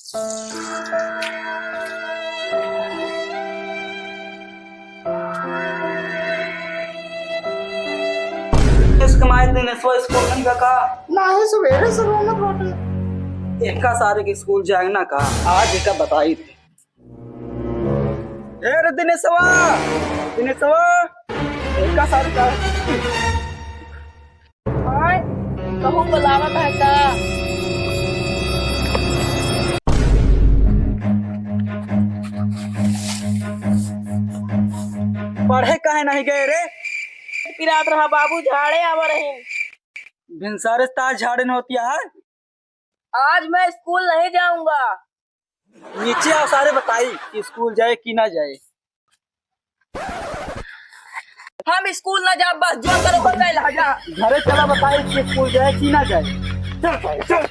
कमाए दिन स्कूल नहीं का ना है सवेरे से रोना बाटे। इनका सारे के स्कूल जाए ना का आज इनका बताई थी। रे दिनेशवा दिनेशवा इनका सारे का कहूँ बुलावत है का पढ़े काहे नहीं गए रे? पिरात रहा बाबू झाड़े आवा रहे। भिनसारे तार झाड़े न होती है। आज मैं स्कूल नहीं जाऊंगा। नीचे आओ सारे बताई कि स्कूल जाए कि ना जाए। हम स्कूल ना जा बस जो करो कर गए लहजा। घरे चला बताई कि स्कूल जाए कि ना जाए। चल चल चल